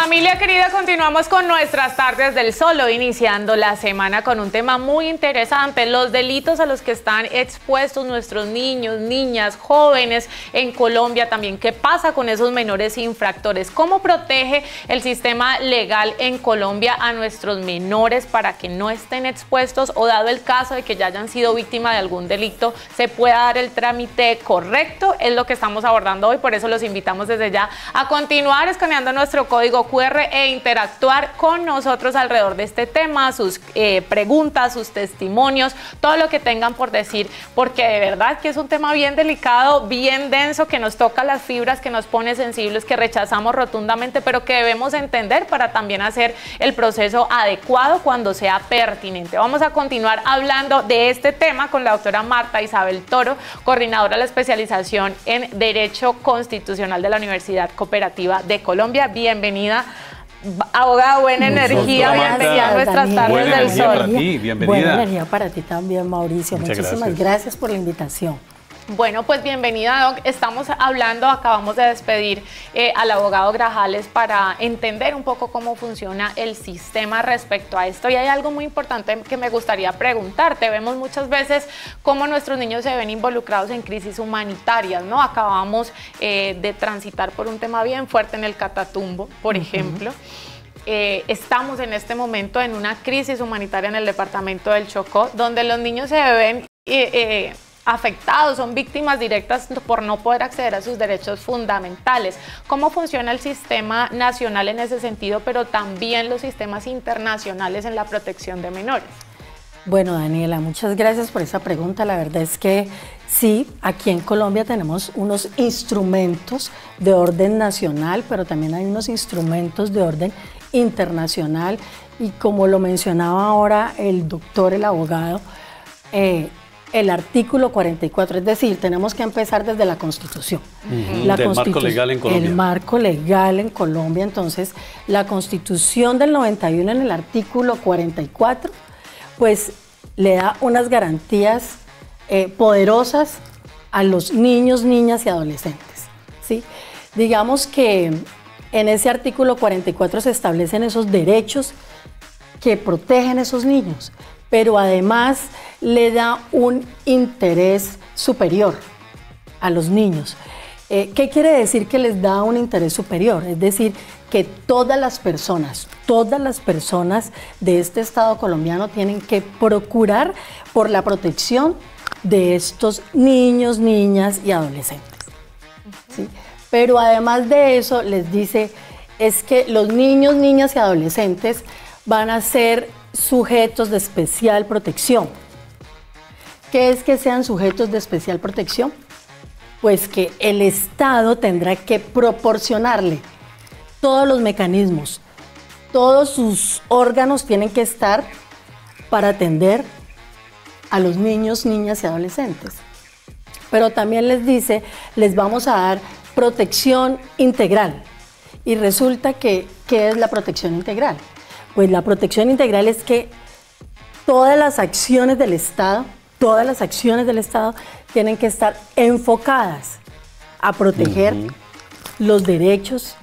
Familia querida, continuamos con nuestras tardes del Sol, iniciando la semana con un tema muy interesante, los delitos a los que están expuestos nuestros niños, niñas, jóvenes en Colombia también. ¿Qué pasa con esos menores infractores? ¿Cómo protege el sistema legal en Colombia a nuestros menores para que no estén expuestos o, dado el caso de que ya hayan sido víctimas de algún delito, se pueda dar el trámite correcto? Es lo que estamos abordando hoy, por eso los invitamos desde ya a continuar escaneando nuestro código QR e interactuar con nosotros alrededor de este tema, sus preguntas, sus testimonios, todo lo que tengan por decir, porque de verdad que es un tema bien delicado, bien denso, que nos toca las fibras, que nos pone sensibles, que rechazamos rotundamente, pero que debemos entender para también hacer el proceso adecuado cuando sea pertinente. Vamos a continuar hablando de este tema con la doctora Marta Isabel Toro, coordinadora de la especialización en Derecho Constitucional de la Universidad Cooperativa de Colombia. Bienvenida, abogada, buena energía, bienvenida a nuestras tardes del Sol. Para ti, bienvenida. Buena energía para ti también, Mauricio. Muchísimas gracias por la invitación. Bueno, pues bienvenida, Doc. Estamos hablando, acabamos de despedir al abogado Grajales para entender un poco cómo funciona el sistema respecto a esto. Y hay algo muy importante que me gustaría preguntarte. Vemos muchas veces cómo nuestros niños se ven involucrados en crisis humanitarias, ¿no? Acabamos de transitar por un tema bien fuerte en el Catatumbo, por ejemplo. Estamos en este momento en una crisis humanitaria en el departamento del Chocó, donde los niños se ven afectados, son víctimas directas por no poder acceder a sus derechos fundamentales. ¿Cómo funciona el sistema nacional en ese sentido, pero también los sistemas internacionales en la protección de menores? Bueno, Daniela, muchas gracias por esa pregunta. La verdad es que sí, aquí en Colombia tenemos unos instrumentos de orden nacional, pero también hay unos instrumentos de orden internacional. Y como lo mencionaba ahora el doctor, el abogado, el artículo 44, es decir, tenemos que empezar desde la Constitución. Del marco legal en Colombia. El marco legal en Colombia. Entonces, la Constitución del 91 en el artículo 44, pues le da unas garantías poderosas a los niños, niñas y adolescentes, ¿sí? Digamos que en ese artículo 44 se establecen esos derechos que protegen a esos niños, pero además le da un interés superior a los niños. ¿Qué quiere decir que les da un interés superior? Es decir, que todas las personas de este Estado colombiano tienen que procurar por la protección de estos niños, niñas y adolescentes, ¿sí? Pero además de eso les dice, es que los niños, niñas y adolescentes van a ser sujetos de especial protección. ¿Qué es que sean sujetos de especial protección? Pues que el Estado tendrá que proporcionarle todos los mecanismos, todos sus órganos tienen que estar para atender a los niños, niñas y adolescentes. Pero también les dice, les vamos a dar protección integral. Y resulta que, ¿qué es la protección integral? Pues la protección integral es que todas las acciones del Estado tienen que estar enfocadas a proteger los derechos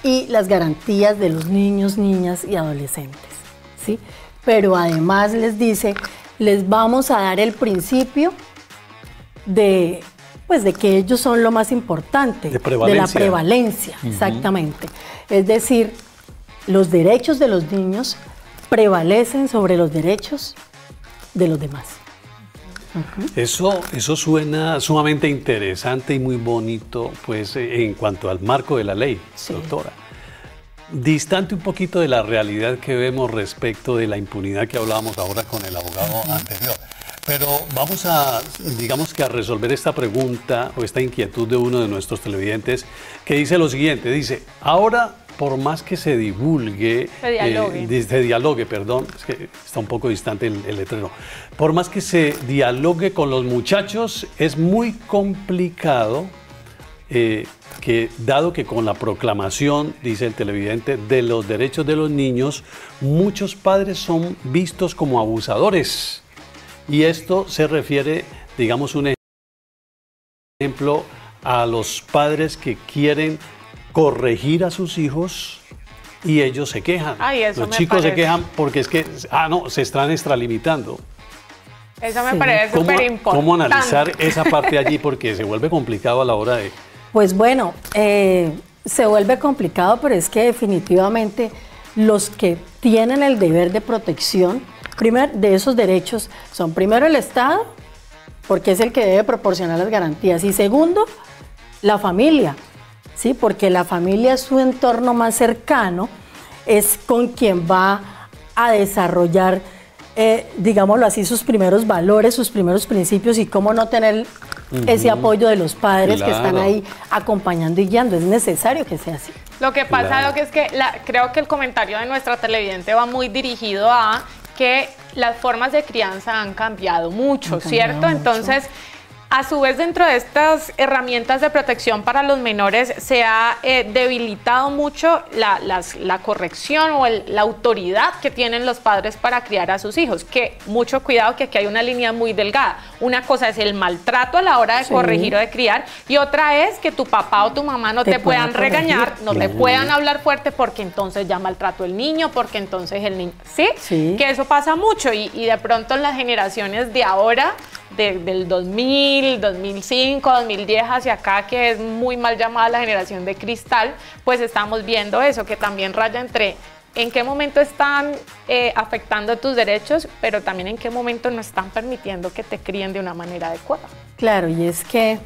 y las garantías de los niños, niñas y adolescentes, ¿sí? Pero además les dice, les vamos a dar el principio de que ellos son lo más importante, de la prevalencia, exactamente. Es decir, los derechos de los niños prevalecen sobre los derechos de los demás. Eso suena sumamente interesante y muy bonito, pues, en cuanto al marco de la ley, sí, doctora. Distante un poquito de la realidad que vemos respecto de la impunidad que hablábamos ahora con el abogado anterior. Pero vamos a, digamos que a resolver esta pregunta o esta inquietud de uno de nuestros televidentes, que dice lo siguiente, dice, ahora por más que se divulgue, se dialogue, perdón, es que está un poco distante el letrero, por más que se dialogue con los muchachos, es muy complicado, dado que con la proclamación, dice el televidente, de los derechos de los niños, muchos padres son vistos como abusadores. Y esto se refiere, digamos, un ejemplo a los padres que quieren corregir a sus hijos y ellos se quejan. Ay, eso los me chicos parece. se quejan porque es que, no, se están extralimitando. Eso me parece súper importante. ¿Cómo analizar esa parte allí? Porque se vuelve complicado a la hora de... Pues bueno, se vuelve complicado, pero es que definitivamente los que tienen el deber de protección, primero, de esos derechos, son primero el Estado, porque es el que debe proporcionar las garantías, y segundo, la familia, ¿sí? Porque la familia es su entorno más cercano, es con quien va a desarrollar, digámoslo así, sus primeros valores, sus primeros principios, y cómo no tener ese apoyo de los padres que están ahí acompañando y guiando. Es necesario que sea así. Lo que pasa es que creo que el comentario de nuestra televidente va muy dirigido a que las formas de crianza han cambiado mucho, ¿cierto? Entonces, a su vez, dentro de estas herramientas de protección para los menores se ha debilitado mucho la corrección o la autoridad que tienen los padres para criar a sus hijos, que mucho cuidado, que aquí hay una línea muy delgada. Una cosa es el maltrato a la hora de corregir o de criar, y otra es que tu papá o tu mamá no te puedan regañar, no te puedan hablar fuerte, porque entonces ya maltrató el niño, porque entonces el niño... ¿Sí? Que eso pasa mucho, y de pronto en las generaciones de ahora, del 2000, 2005, 2010 hacia acá, que es muy mal llamada la generación de cristal, pues estamos viendo eso, que también raya entre en qué momento están afectando tus derechos, pero también en qué momento no están permitiendo que te críen de una manera adecuada. Claro, y es que,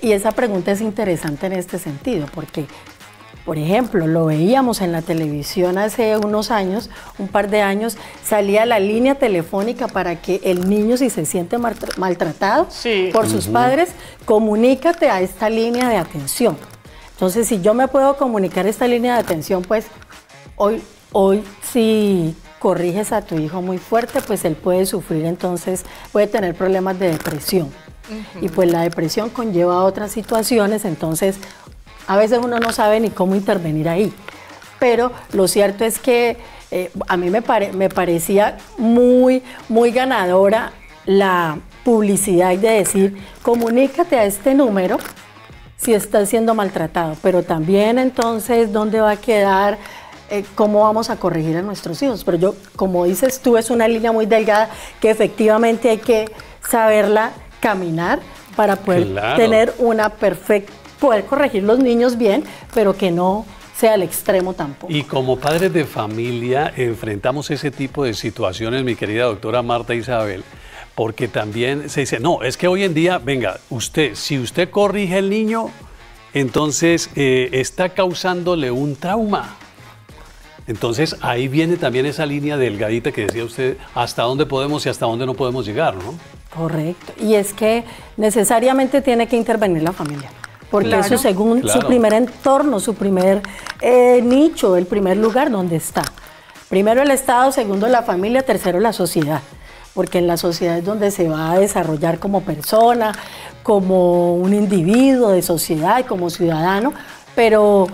y esa pregunta es interesante en este sentido, porque, por ejemplo, lo veíamos en la televisión hace unos años, un par de años, salía la línea telefónica para que el niño, si se siente maltratado por sus padres, comunícate a esta línea de atención. Entonces, si yo me puedo comunicar a esta línea de atención, pues hoy si corriges a tu hijo muy fuerte, pues él puede sufrir, entonces puede tener problemas de depresión. Y pues la depresión conlleva otras situaciones, entonces a veces uno no sabe ni cómo intervenir ahí. Pero lo cierto es que a mí me parecía muy ganadora la publicidad de decir, comunícate a este número si estás siendo maltratado, pero también entonces dónde va a quedar, cómo vamos a corregir a nuestros hijos. Pero yo, como dices tú, es una línea muy delgada que efectivamente hay que saberla caminar para poder tener una poder corregir los niños bien, pero que no sea el extremo tampoco. Y como padres de familia enfrentamos ese tipo de situaciones, mi querida doctora Marta Isabel, porque también se dice, no, es que hoy en día, venga, si usted corrige al niño, entonces está causándole un trauma. Entonces ahí viene también esa línea delgadita que decía usted, hasta dónde podemos y hasta dónde no podemos llegar, ¿no? Correcto. Y es que necesariamente tiene que intervenir la familia, porque eso según su primer entorno, su primer nicho, el primer lugar donde está. Primero el Estado, segundo la familia, tercero la sociedad, porque en la sociedad es donde se va a desarrollar como persona, como un individuo de sociedad y como ciudadano, pero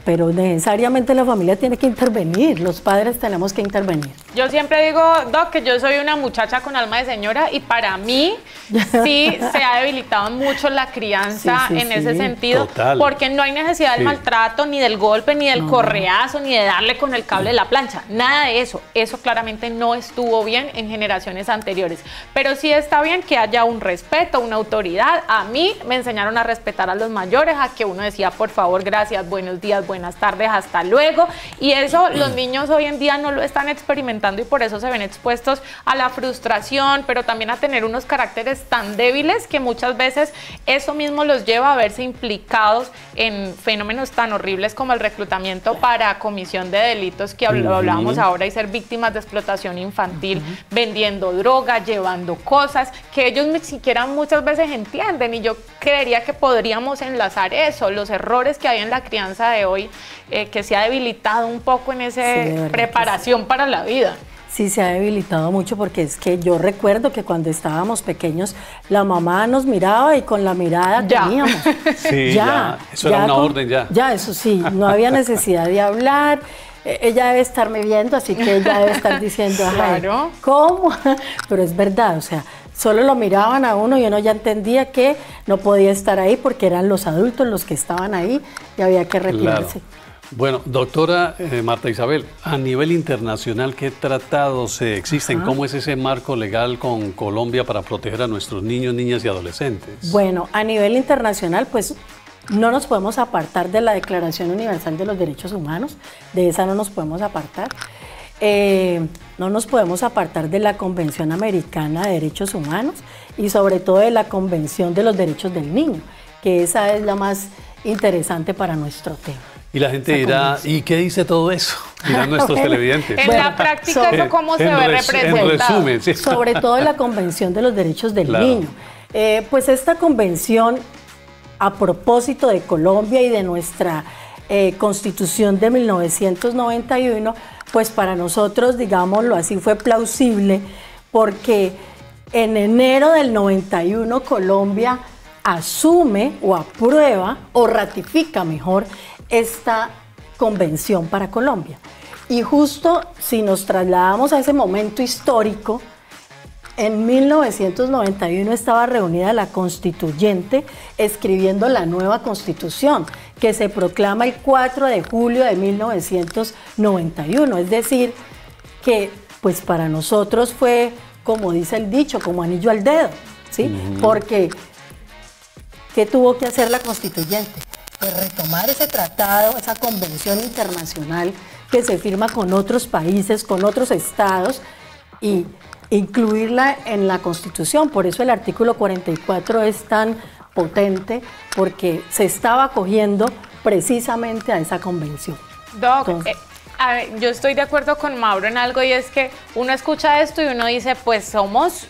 necesariamente la familia tiene que intervenir, los padres tenemos que intervenir. Yo siempre digo, Doc, que yo soy una muchacha con alma de señora, y para mí sí se ha debilitado mucho la crianza en ese sentido, porque no hay necesidad del maltrato, ni del golpe, ni del correazo, ni de darle con el cable de la plancha, nada de eso. Eso claramente no estuvo bien en generaciones anteriores, pero sí está bien que haya un respeto, una autoridad. A mí me enseñaron a respetar a los mayores, a que uno decía, por favor, gracias, buenos días, buenas tardes, hasta luego, y eso los niños hoy en día no lo están experimentando, y por eso se ven expuestos a la frustración, pero también a tener unos caracteres tan débiles que muchas veces eso mismo los lleva a verse implicados en fenómenos tan horribles como el reclutamiento para comisión de delitos que hablábamos ahora, y ser víctimas de explotación infantil, vendiendo droga, llevando cosas que ellos ni siquiera muchas veces entienden, y yo creería que podríamos enlazar eso, los errores que hay en la crianza de hoy, que se ha debilitado un poco en esa preparación para la vida. Sí, se ha debilitado mucho, porque es que yo recuerdo que cuando estábamos pequeños la mamá nos miraba y con la mirada teníamos. Sí, eso era una orden ya. Ya, eso sí, no había necesidad de hablar. Ella debe estarme viendo, así que ella debe estar diciendo, claro, ¿cómo? Pero es verdad, o sea, solo lo miraban a uno y uno ya entendía que no podía estar ahí porque eran los adultos los que estaban ahí y había que retirarse. Bueno, doctora Marta Isabel, a nivel internacional, ¿qué tratados existen? ¿Cómo es ese marco legal con Colombia para proteger a nuestros niños, niñas y adolescentes? Bueno, a nivel internacional, pues no nos podemos apartar de la Declaración Universal de los Derechos Humanos, de esa no nos podemos apartar. No nos podemos apartar de la Convención Americana de Derechos Humanos y sobre todo de la Convención de los Derechos del Niño, que esa es la más interesante para nuestro tema. Y la gente dirá, ¿y qué dice todo eso? Dirán nuestros televidentes. En la práctica, ¿eso cómo se ve representado? En resumen, sí. Sobre todo la Convención de los Derechos del Niño. Pues esta convención, a propósito de Colombia y de nuestra Constitución de 1991, pues para nosotros, digámoslo así, fue plausible porque en enero del 91 Colombia asume o aprueba o ratifica mejor esta convención para Colombia. Y justo si nos trasladamos a ese momento histórico, en 1991 estaba reunida la constituyente escribiendo la nueva constitución que se proclama el 4 de julio de 1991. Es decir, que pues para nosotros fue, como dice el dicho, como anillo al dedo, ¿sí? Porque ¿qué tuvo que hacer la constituyente? Pues retomar ese tratado, esa convención internacional que se firma con otros países, con otros estados y incluirla en la Constitución. Por eso el artículo 44 es tan potente, porque se estaba acogiendo precisamente a esa convención. Doc, a ver, yo estoy de acuerdo con Mauro en algo y es que uno escucha esto y uno dice, pues somos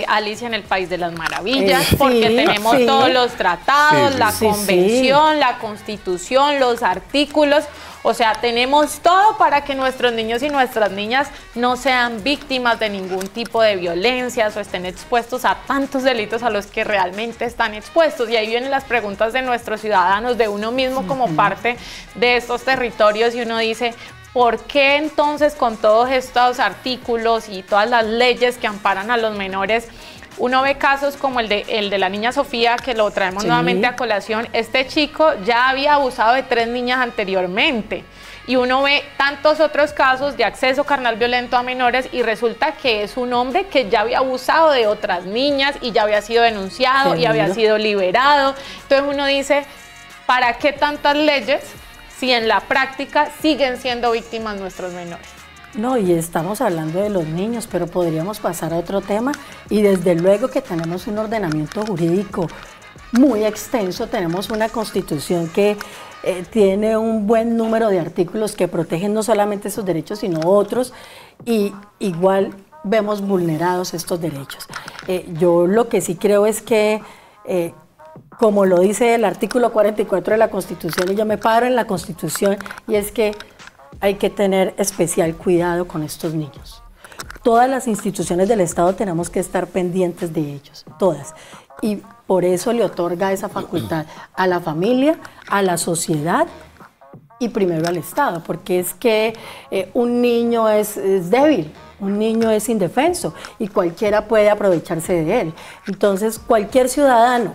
Alicia en el País de las Maravillas, porque tenemos todos los tratados, la convención, la constitución, los artículos, o sea, tenemos todo para que nuestros niños y nuestras niñas no sean víctimas de ningún tipo de violencias o estén expuestos a tantos delitos a los que realmente están expuestos. Y ahí vienen las preguntas de nuestros ciudadanos, de uno mismo como parte de estos territorios y uno dice, ¿por qué entonces con todos estos artículos y todas las leyes que amparan a los menores, uno ve casos como el de la niña Sofía, que lo traemos nuevamente a colación? Este chico ya había abusado de 3 niñas anteriormente y uno ve tantos otros casos de acceso carnal violento a menores y resulta que es un hombre que ya había abusado de otras niñas y ya había sido denunciado y había sido liberado. Entonces uno dice, ¿para qué tantas leyes si en la práctica siguen siendo víctimas nuestros menores? No, y estamos hablando de los niños, pero podríamos pasar a otro tema y desde luego que tenemos un ordenamiento jurídico muy extenso, tenemos una constitución que tiene un buen número de artículos que protegen no solamente esos derechos sino otros y igual vemos vulnerados estos derechos. Yo lo que sí creo es que como lo dice el artículo 44 de la Constitución, y yo me paro en la Constitución, y es que hay que tener especial cuidado con estos niños. Todas las instituciones del Estado tenemos que estar pendientes de ellos, todas. Y por eso le otorga esa facultad a la familia, a la sociedad y primero al Estado, porque es que un niño es débil, un niño es indefenso y cualquiera puede aprovecharse de él. Entonces, cualquier ciudadano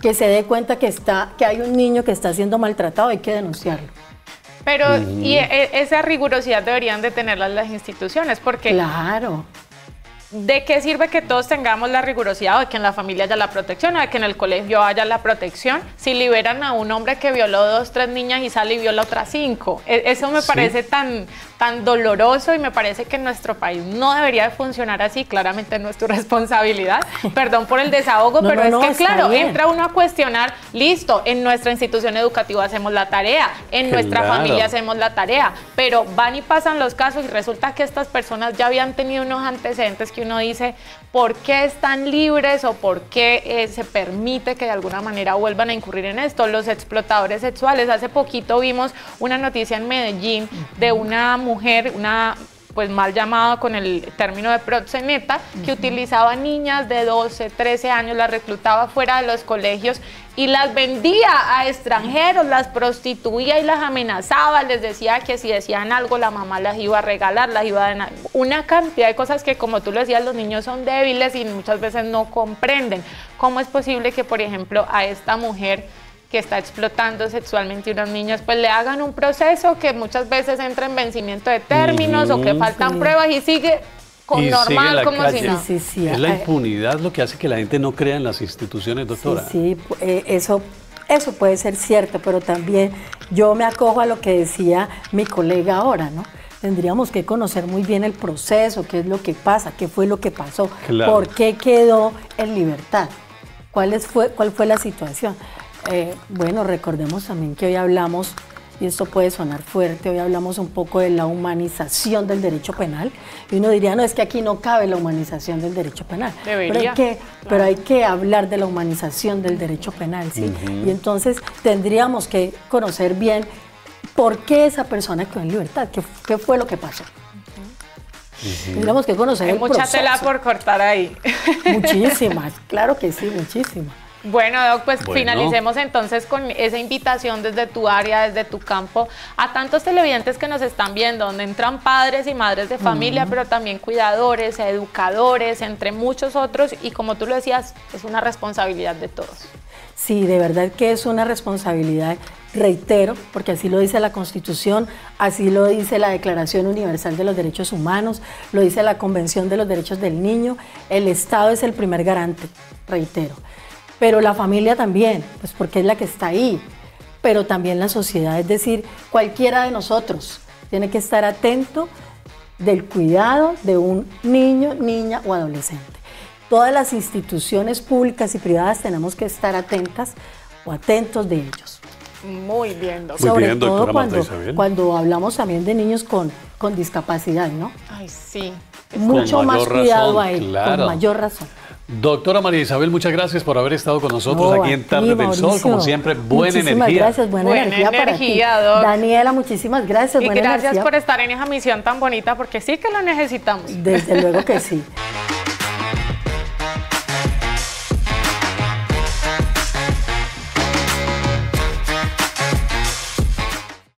que se dé cuenta que hay un niño que está siendo maltratado, hay que denunciarlo. Pero y esa rigurosidad deberían de tenerlas las instituciones, porque claro, ¿de qué sirve que todos tengamos la rigurosidad, o de que en la familia haya la protección, o de que en el colegio haya la protección, si liberan a un hombre que violó 2, 3 niñas y sale y viola otras 5? Eso me parece tan doloroso y me parece que en nuestro país no debería de funcionar así. Claramente no es tu responsabilidad, perdón por el desahogo, pero es que claro, entra uno a cuestionar, listo, en nuestra institución educativa hacemos la tarea, en nuestra familia hacemos la tarea, pero van y pasan los casos y resulta que estas personas ya habían tenido unos antecedentes que uno dice, ¿por qué están libres o por qué se permite que de alguna manera vuelvan a incurrir en esto? Los explotadores sexuales. Hace poquito vimos una noticia en Medellín de una mujer, pues mal llamada con el término de proxeneta, que utilizaba niñas de 12, 13 años, las reclutaba fuera de los colegios y las vendía a extranjeros, las prostituía y las amenazaba, les decía que si decían algo la mamá las iba a regalar, las iba a dar una cantidad de cosas que, como tú lo decías, los niños son débiles y muchas veces no comprenden. ¿Cómo es posible que, por ejemplo, a esta mujer que está explotando sexualmente a unas niñas, pues le hagan un proceso que muchas veces entra en vencimiento de términos o que faltan pruebas y sigue normal, como si no. Es la impunidad lo que hace que la gente no crea en las instituciones, doctora. Eso puede ser cierto, pero también yo me acojo a lo que decía mi colega ahora, ¿no? Tendríamos que conocer muy bien el proceso, qué es lo que pasa, qué fue lo que pasó, por qué quedó en libertad, cuál fue la situación. Bueno, recordemos también que hoy hablamos, y esto puede sonar fuerte, hoy hablamos un poco de la humanización del derecho penal, y uno diría, no, es que aquí no cabe la humanización del derecho penal. Debería. Pero hay que hablar de la humanización del derecho penal, ¿sí? Y entonces tendríamos que conocer bien por qué esa persona quedó en libertad, qué fue lo que pasó. Tendríamos que conocer el proceso. Hay mucha tela por cortar ahí. Muchísimas, claro que sí, muchísimas. Bueno, Doc, pues finalicemos entonces con esa invitación desde tu área, desde tu campo, a tantos televidentes que nos están viendo, donde entran padres y madres de familia, pero también cuidadores, educadores, entre muchos otros, y como tú lo decías, es una responsabilidad de todos. Sí, de verdad que es una responsabilidad, reitero, porque así lo dice la Constitución, así lo dice la Declaración Universal de los Derechos Humanos, lo dice la Convención de los Derechos del Niño, el Estado es el primer garante, reitero. Pero la familia también, pues porque es la que está ahí, pero también la sociedad, es decir, cualquiera de nosotros tiene que estar atento del cuidado de un niño, niña o adolescente. Todas las instituciones públicas y privadas tenemos que estar atentas o atentos de ellos. Muy bien, doctora. Sobre todo cuando hablamos también de niños con discapacidad, ¿no? Ay, sí. Mucho más cuidado ahí, con mayor razón. Doctora María Isabel, muchas gracias por haber estado con nosotros aquí en Tardes del Sol. Como siempre, buena energía. Muchísimas gracias, buena energía para ti. Doc. Daniela, muchísimas gracias. Y gracias por estar en esa misión tan bonita, porque sí que lo necesitamos. Desde luego que sí.